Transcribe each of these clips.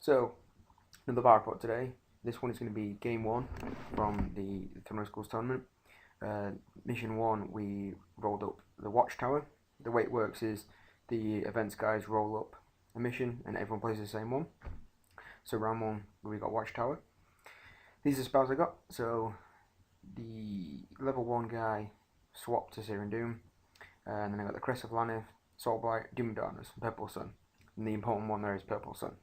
So, another bar report today. This one is going to be game 1 from the Tournament Schools tournament. Mission 1, we rolled up the Watchtower. The way it works is the events guys roll up a mission and everyone plays the same one. So round 1, we got Watchtower. These are the spells I got. So the level 1 guy swapped to Searing Doom. And then I got the Crest of Lanith, Soul Blight, Doom and Darkness, and Purple Sun. And the important one there is Purple Sun,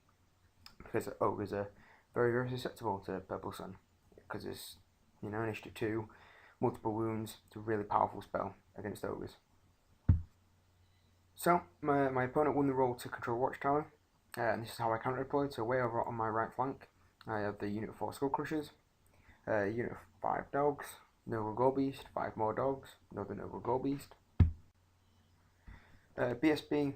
because Ogres are very, very susceptible to Purple Sun, because it's, initiative 2, multiple wounds. It's a really powerful spell against Ogres. So, my opponent won the roll to control Watchtower, and this is how I counter-deployed. So way over on my right flank, I have the unit of 4 Skull Crushers, a unit of 5 dogs, Noble Gorebeast, 5 more dogs, another Noble Gorebeast. BSB,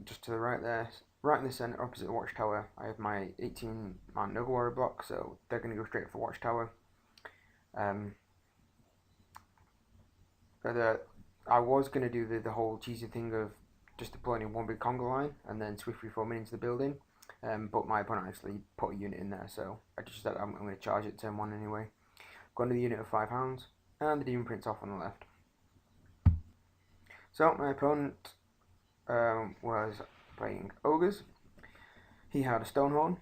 just to the right there, right in the centre, opposite the Watchtower, I have my 18-man Noble Warrior block, so they're going to go straight for Watchtower. I was going to do the whole cheesy thing of just deploying one big conga line and then swiftly forming into the building, but my opponent actually put a unit in there, so I just said I'm going to charge it turn 1 anyway. Got the unit of 5 hounds, and the Demon Prince off on the left. So my opponent was playing Ogres. He had a Stonehorn,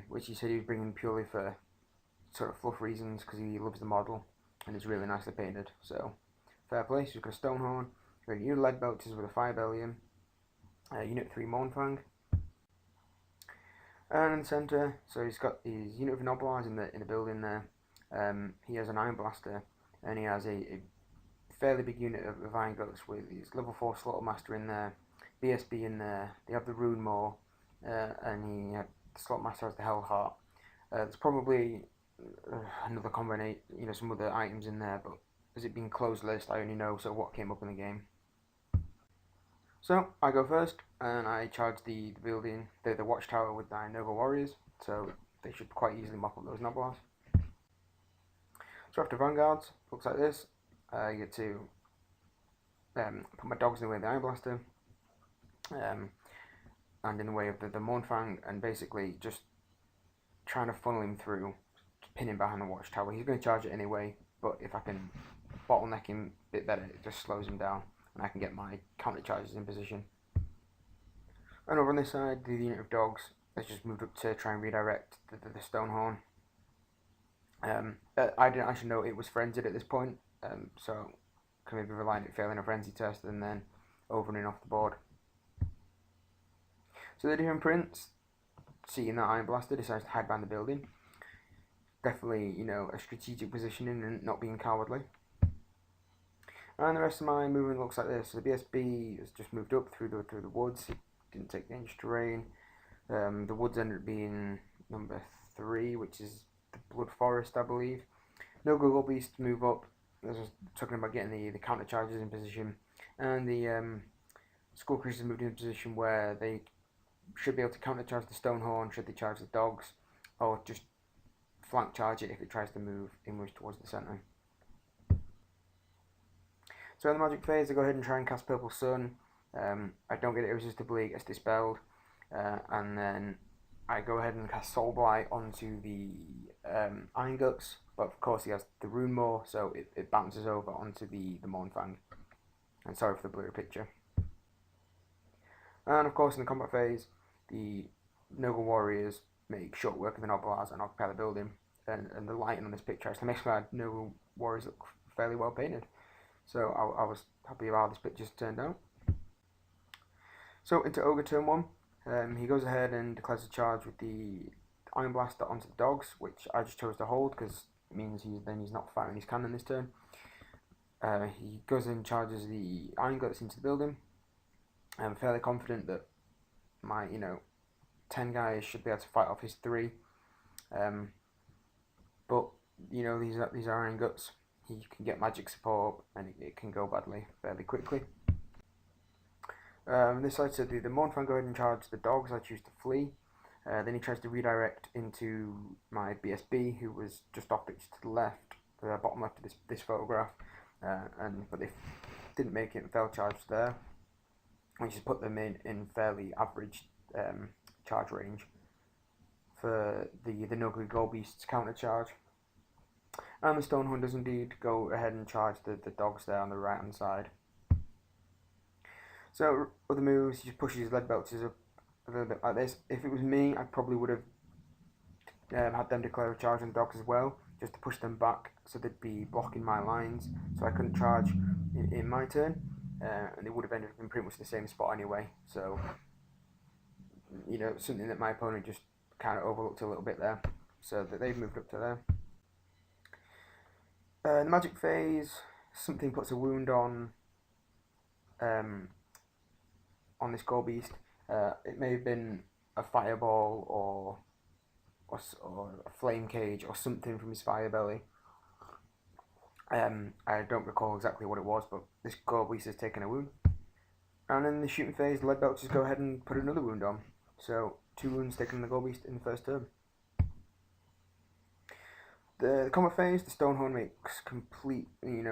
which he said he was bringing purely for sort of fluff reasons, because he loves the model and it's really nicely painted. So fair play. So he's got a Stonehorn, a unit of Lead Belchers with a Fire Bellion, unit 3 Mournfang, and in the centre, so he's got his unit of Noblars in the building there. He has an Iron Blaster, and he has a fairly big unit of Iron Goats with his level 4 Slaughtermaster in there, BSB in there. They have the Rune Maw, and the Slaughtermaster has the Hellheart. There's probably another combination, some other items in there, but as it being closed list, I only know what came up in the game. So I go first, and I charge the building, the Watchtower with my Noble Warriors, so they should quite easily mop up those Noblars. So after Vanguards, looks like this. I get to put my dogs in the way of the Iron Blaster, and in the way of the Mournfang, and basically just trying to funnel him through, pin him behind the Watchtower. He's going to charge it anyway, but if I can bottleneck him a bit better, it just slows him down, and I can get my counter charges in position. And over on this side, the unit of dogs has just moved up to try and redirect the Stonehorn. I didn't actually know it was frenzied at this point, so can maybe rely on it failing a frenzy test and then overrunning off the board. So the Demon Prince, seeing that Iron Blaster, decides to hide behind the building. Definitely, a strategic positioning and not being cowardly. And the rest of my movement looks like this. So the BSB has just moved up through the woods. It didn't take dangerous terrain. The woods ended up being number 3, which is the Blood Forest, I believe. No Google Beast to move up. I was talking about getting the counter charges in position, and the Skull Crushers moved in a position where they should be able to counter charge the Stonehorn should they charge the dogs, or just flank charge it if it tries to move inwards towards the centre. So in the magic phase, I go ahead and try and cast Purple Sun. I don't get it irresistibly, it gets dispelled, and then I go ahead and cast Soul Blight onto the Iron Guts, but of course he has the Rune Maw, so it bounces over onto the Mournfang. And sorry for the blurry picture. And of course in the combat phase, the Noble Warriors make short work of the Noblars and occupy the building, and the lighting on this picture actually makes my Noble Warriors look fairly well painted. So I was happy about how this picture's turned out. So into Ogre turn 1. He goes ahead and declares a charge with the Iron Blaster onto the dogs, which I just chose to hold because it means he's not firing his cannon this turn. He goes and charges the Iron Guts into the building. I'm fairly confident that my 10 guys should be able to fight off his 3. But these are Iron Guts. He can get magic support, and it can go badly fairly quickly. This side said the Mournfang go ahead and charge the dogs. I choose to flee. Then he tries to redirect into my BSB, who was just off pitch to the left, the bottom left of this photograph, but they didn't make it and fell charged there, which has put them in fairly average charge range for the no good gold beast's counter charge. And the Stonehorn does indeed go ahead and charge the dogs there on the right hand side. So other moves, he just pushes his lead belches up a little bit like this. If it was me, I probably would have had them declare a charge on the dogs as well, just to push them back so they'd be blocking my lines, so I couldn't charge in my turn, and they would have ended up in pretty much the same spot anyway. So, you know, something that my opponent just kind of overlooked a little bit there, so that they've moved up to there. The magic phase, something puts a wound on this gold beast. It may have been a fireball or a flame cage or something from his fire belly. I don't recall exactly what it was, but this gold beast has taken a wound. And in the shooting phase, the lead belchers go ahead and put another wound on. So 2 wounds taken on the gold beast in the first turn. The combat phase, the Stonehorn makes complete,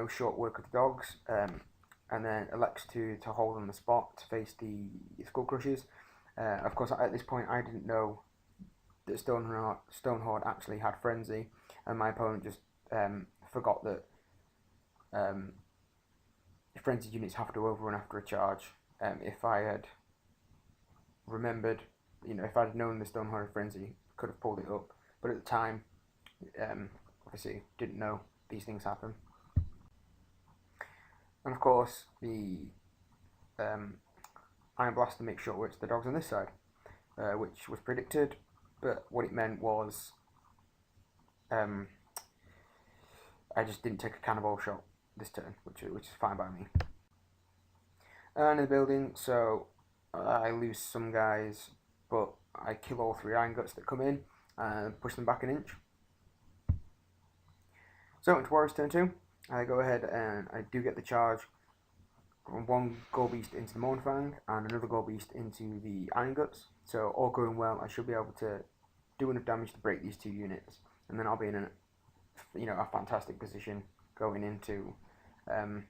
short work of the dogs, and then elects to hold on the spot to face the Skull Crushers. Of course, at this point, I didn't know that Stonehorn actually had Frenzy, and my opponent just forgot that frenzied units have to overrun after a charge. If I had remembered, if I'd known the Stonehorn had Frenzy, could have pulled it up. But at the time, obviously didn't know these things happen. And of course, the Iron Blaster makes short work to the dogs on this side, which was predicted. But what it meant was, I just didn't take a cannonball shot this turn, which is fine by me. And in the building, so I lose some guys, but I kill all 3 Iron Guts that come in and push them back an inch. So into Warriors turn 2, I go ahead and I do get the charge from 1 Gold Beast into the Mournfang and another Gold Beast into the Iron Guts. So all going well, I should be able to do enough damage to break these 2 units, and then I'll be in a fantastic position going into the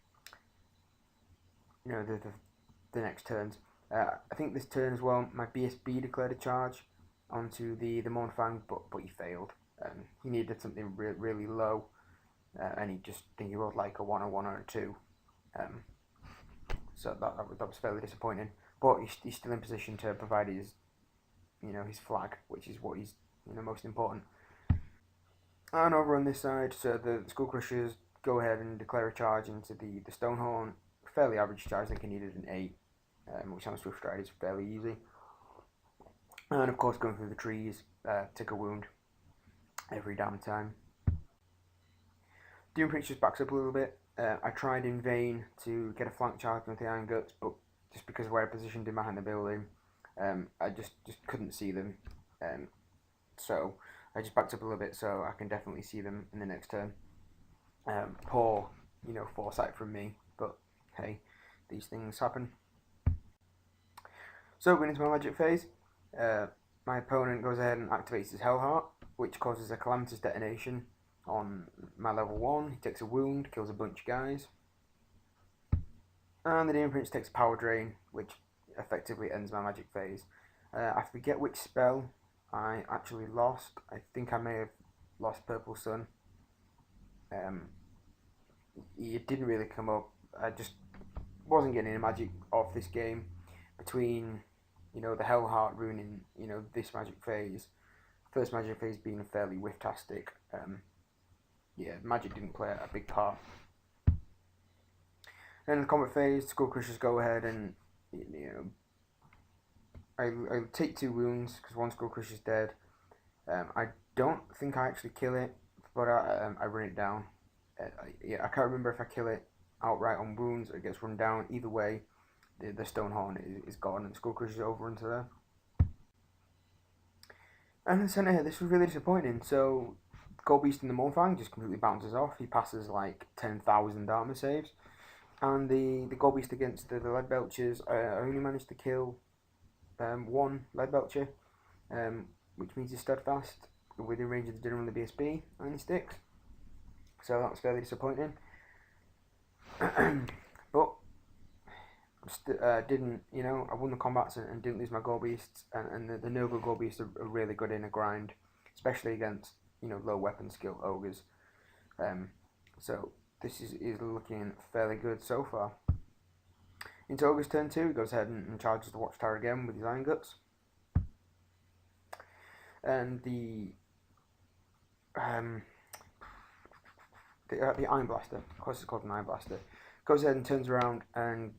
next turns. I think this turn as well, my BSB declared a charge onto the Mournfang, but he failed. He needed something really low, and he rolled like a 1 or 1 or a 2. So that was fairly disappointing. But he's still in position to provide his flag, which is what he's most important. And over on this side, so the Skull Crushers go ahead and declare a charge into the Stonehorn. Fairly average charge, I think he needed an 8, which on Swift Stride is fairly easy. And of course, going through the trees, take a wound every damn time. Doom Preach just backs up a little bit. I tried in vain to get a flank charge with the Iron Guts, but just because of where I positioned him behind the building, I just couldn't see them. So I just backed up a little bit so I can definitely see them in the next turn. Poor, foresight from me, but hey, these things happen. So going into my magic phase, my opponent goes ahead and activates his Hellheart, which causes a calamitous detonation on my level 1. He takes a wound, kills a bunch of guys. And the Demon Prince takes a power drain, which effectively ends my magic phase. I forget which spell I actually lost. I think I may have lost Purple Sun. It didn't really come up. I just wasn't getting any magic off this game. Between, the Hellheart ruining, this magic phase. First magic phase being fairly whiff-tastic. Magic didn't play a big part. Then in the combat phase, Skull Crushers go ahead and, I take 2 wounds because 1 Skull Crusher's dead. I don't think I actually kill it, but I run it down. I can't remember if I kill it outright on wounds or it gets run down. Either way, the Stonehorn is gone and Skull Crusher's over into there. And in the centre here, this was really disappointing. So Gold Beast in the Mournfang just completely bounces off. He passes like 10,000 armor saves. And the Gold Beast against the Lead Belchers, I only managed to kill 1 Lead Belcher, which means he's steadfast within range of the dinner on the BSB, and he sticks. So that was fairly disappointing. But didn't, I won the combats and didn't lose my gold beasts, and the noble gold beasts are really good in a grind, especially against low weapon skill ogres. Um, so this is looking fairly good so far. Into Ogre's turn 2, he goes ahead and charges the Watchtower again with his Iron Guts. And the Iron Blaster, of course it's called an Iron Blaster, goes ahead and turns around, and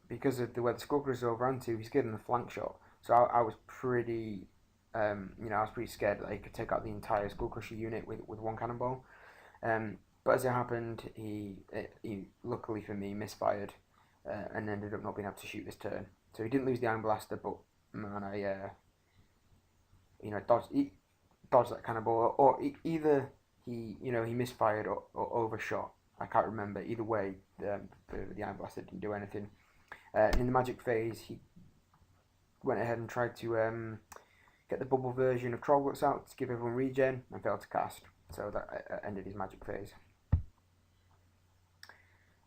because of the way the Skullcrushers overran to, he's getting a flank shot. So I was pretty, I was pretty scared that he could take out the entire Skullcrusher unit with one cannonball. But as it happened, he luckily for me misfired, and ended up not being able to shoot this turn. So he didn't lose the Iron Blaster, but man, I dodged that cannonball, or either he misfired or overshot. I can't remember. Either way, the Iron Blaster didn't do anything. In the magic phase, he went ahead and tried to get the bubble version of Trollguts out to give everyone regen, and failed to cast. So that ended his magic phase.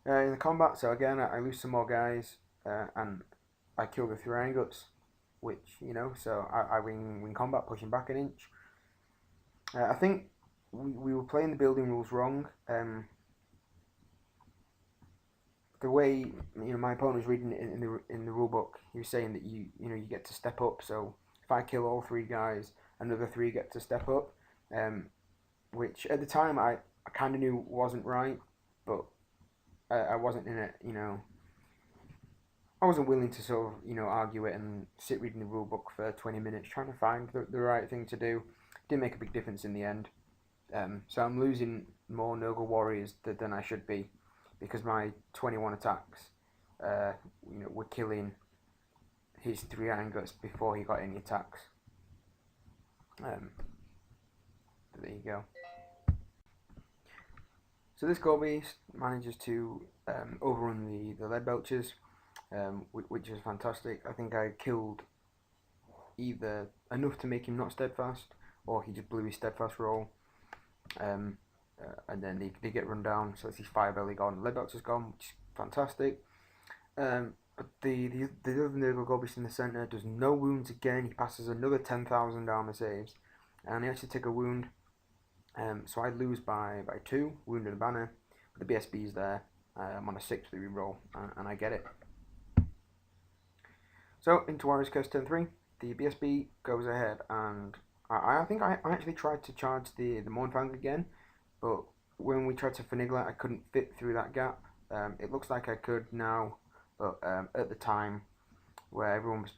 In the combat, so again, I lose some more guys, and I kill the 3 Iron Guts, which, so I win combat, pushing back an inch. I think we were playing the building rules wrong. The way my opponent was reading it in the rule book, he was saying that you get to step up. So if I kill all 3 guys, another 3 get to step up, which at the time I kind of knew wasn't right, but I wasn't in it. I wasn't willing to sort of argue it and sit reading the rule book for 20 minutes trying to find the right thing to do. Didn't make a big difference in the end. So I'm losing more Nurgle warriors than I should be, because my 21 attacks, were killing his 3 Iron Guts before he got any attacks. But there you go. So this Gold Beast manages to overrun the Lead Belchers, which is fantastic. I think I killed either enough to make him not steadfast, or he just blew his steadfast roll. And then they get run down, so it's his Fire Belly gone, Lead Belcher's gone, which is fantastic. But the other Nurgle Gold Beast in the centre does no wounds again. He passes another 10,000 armor saves, and he actually take a wound. So I lose by 2, wound and a banner, but the BSB is there. I'm on a 6 with the reroll, and I get it. So into Warrior's Curse turn 3, the BSB goes ahead, and I think I actually tried to charge the Mournfang again, but when we tried to finagle it, I couldn't fit through that gap. It looks like I could now, but at the time where everyone was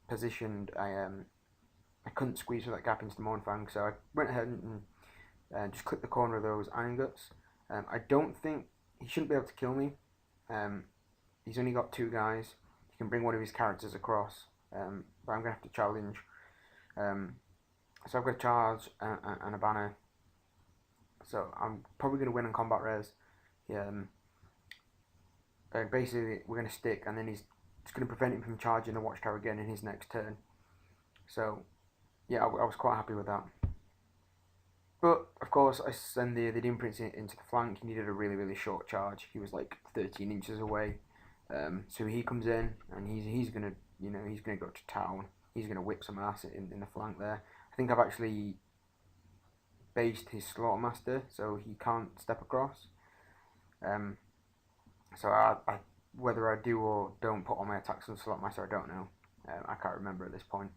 positioned, I couldn't squeeze through that gap into the Mournfang, so I went ahead and just clipped the corner of those Iron Guts. I don't think he shouldn't be able to kill me. He's only got 2 guys. He can bring one of his characters across, but I'm gonna have to challenge. So I've got a charge and a banner. So I'm probably going to win on combat res. Basically, we're going to stick, and then he's just going to prevent him from charging the Watchtower again in his next turn. So, yeah, I was quite happy with that. But, of course, I send the Imprints into the flank. He needed a really, really short charge. He was like 13 inches away. So he comes in, and he's going to, he's going to go to town. He's going to whip some ass in the flank there. I think I've actually based his Slaughtermaster, so he can't step across. So I whether I do or don't put all my attacks on Slaughtermaster, I don't know. I can't remember at this point.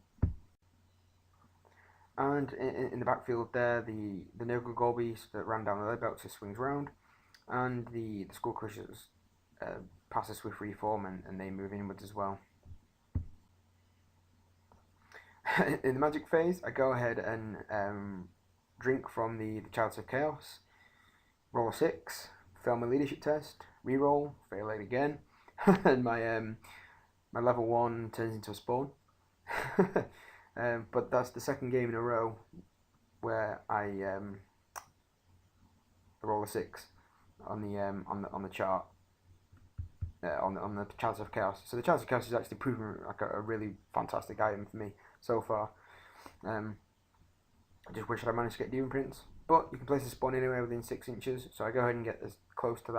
And in the backfield there, the Nurgle Gold Beast that ran down the Lead Belcher swings round, and the Skullcrushers pass a swift reform, and they move inwards as well. In the magic phase, I go ahead and drink from the Chalice of Chaos, roll a 6, fail my leadership test, reroll, fail it again, and my level 1 turns into a spawn. But that's the second game in a row where I roll a 6 on the chart. On the Chalice of Chaos. So the Chalice of Chaos is actually proven like a really fantastic item for me so far. I just wish I managed to get the imprints, but you can place a spawn anywhere within 6 inches. So I go ahead and get as close to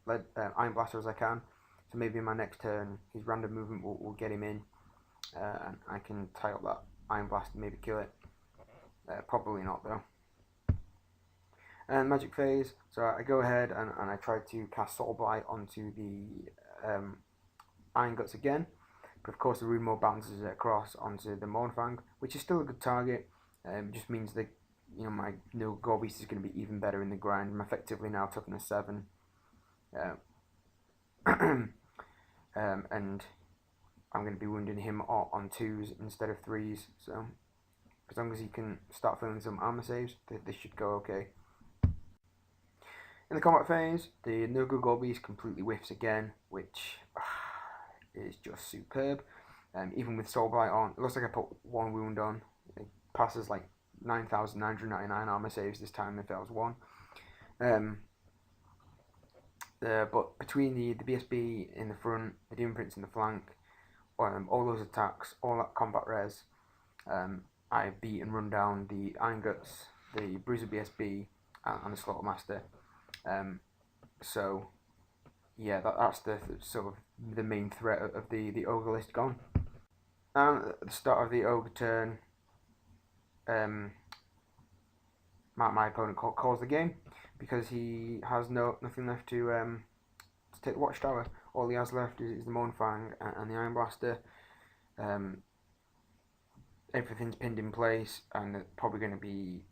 that Iron Blaster as I can. So maybe in my next turn, his random movement will get him in, and I can tie up that Iron Blast and maybe kill it. Probably not though. And Magic Phase, so I go ahead and I try to cast Soul Blight onto the Iron Guts again. But of course the Rune Mode bounces it across onto the Mournfang, which is still a good target. Just means that my new Gore Beast is going to be even better in the grind. I'm effectively now toughness 7. And I'm going to be wounding him on 2s instead of 3s. So as long as he can start filling some armor saves, this should go okay. In the combat phase, the no-good Gore Beast completely whiffs again, which is just superb. Even with Soul Blight on, it looks like I put 1 wound on. It passes like 9,999 armor saves this time if that was 1. But between the BSB in the front, the Demon Prince in the flank, all those attacks, all that combat res, I beat and run down the Iron Guts, the Bruiser BSB, and the Slaughtermaster. So yeah, that's the sort of the main threat of the Ogre list gone. And at the start of the Ogre turn, my opponent calls the game because he has nothing left to take the Watchtower. All he has left is the Mournfang and the Iron Blaster. Everything's pinned in place, and it's probably going to be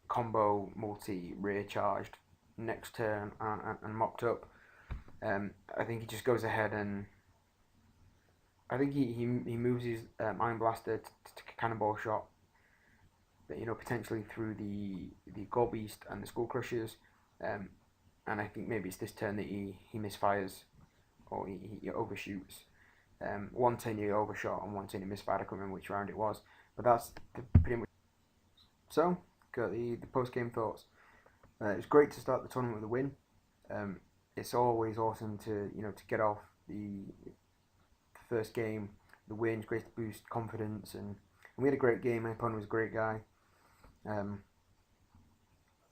combo multi rear charged next turn and mopped up. I think he just goes ahead and I think he moves his Iron Blaster to Cannonball Shot, potentially through the Gore Beast and the Skull Crushers, and I think maybe it's this turn that he misfires or he overshoots. One turn he overshot and one turn he misfired. I can't remember which round it was, but that's pretty much. So got the post game thoughts. It was great to start the tournament with a win. It's always awesome to get off the first game, the win. It's great to boost confidence, and we had a great game. My opponent was a great guy.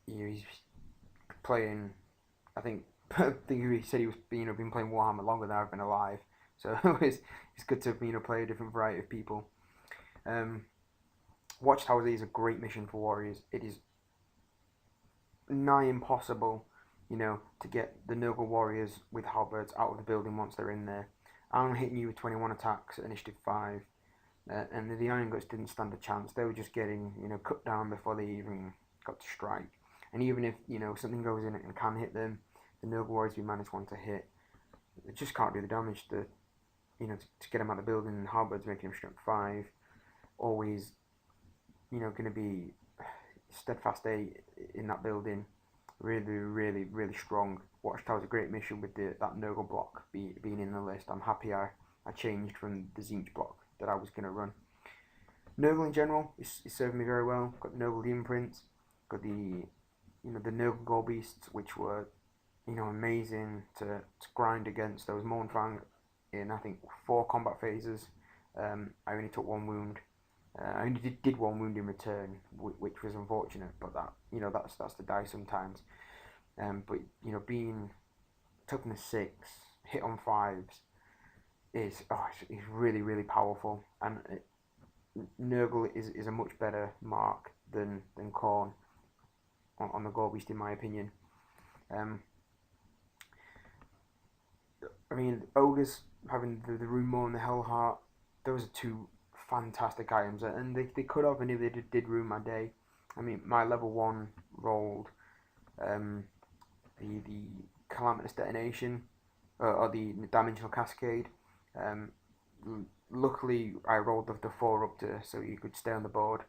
He's playing. I think he said he was been playing Warhammer longer than I've been alive. So it's good to play a different variety of people. Watchtower is a great mission for warriors. It is nigh impossible, to get the noble warriors with halberds out of the building once they're in there. I'm hitting you with 21 attacks at initiative 5, and the Iron Guts didn't stand a chance. They were just getting cut down before they even got to strike. And even if something goes in and can hit them, the noble warriors we managed one to hit, they just can't do the damage to get them out of the building. And halberds making them strength 5, always going to be steadfast 8 in that building. Really strong. Watchtower's a great mission with that Nurgle block being in the list. I'm happy I changed from the Zinch block that I was going to run. Nurgle in general is serving me very well. Got the Nurgle Demon Prince, got the the Nurgle Gore Beasts, which were amazing to grind against. There was Mournfang in I think 4 combat phases. I only took 1 wound. I only did 1 wound in return, which was unfortunate, but that's the die sometimes. But being toughness 6, hit on 5s is really powerful, and Nurgle is a much better mark than Khorne on the Gore Beast in my opinion. I mean, Ogres having the Rune Maw and the Hellheart, those are 2 fantastic items, and they could have, and if they did ruin my day. I mean, my level 1 rolled the Calamitous Detonation or the Dimensional Cascade. Luckily, I rolled the 4 up to so you could stay on the board.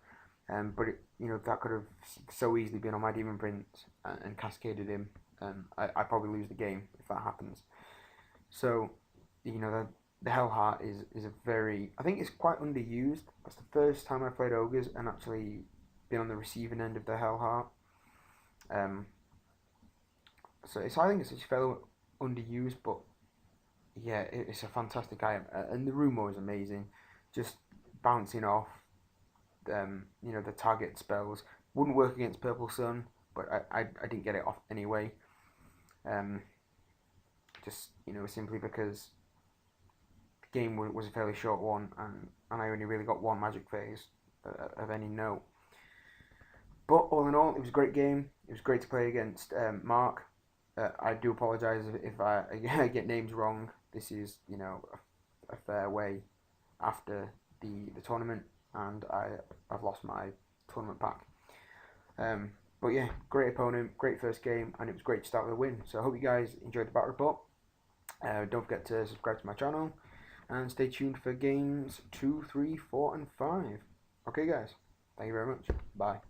But that could have so easily been on my Demon Prince and cascaded him. I probably lose the game if that happens. So the Hellheart is a very, I think it's quite underused. That's the first time I played Ogres and actually been on the receiving end of the Hellheart. So I think it's fairly underused, but yeah, it's a fantastic item, and the Rune Maw is amazing. Just bouncing off, the target spells wouldn't work against Purple Sun, but I didn't get it off anyway. just simply because the game was a fairly short one, and I only really got one magic phase of any note. But all in all, it was a great game. It was great to play against Mark. I do apologise if I get names wrong. This is a fair way after the tournament, and I've lost my tournament pack. But yeah, great opponent, great first game, and it was great to start with a win. So I hope you guys enjoyed the battle report. Don't forget to subscribe to my channel, and stay tuned for games 2, 3, 4, and 5. Okay, guys. Thank you very much. Bye.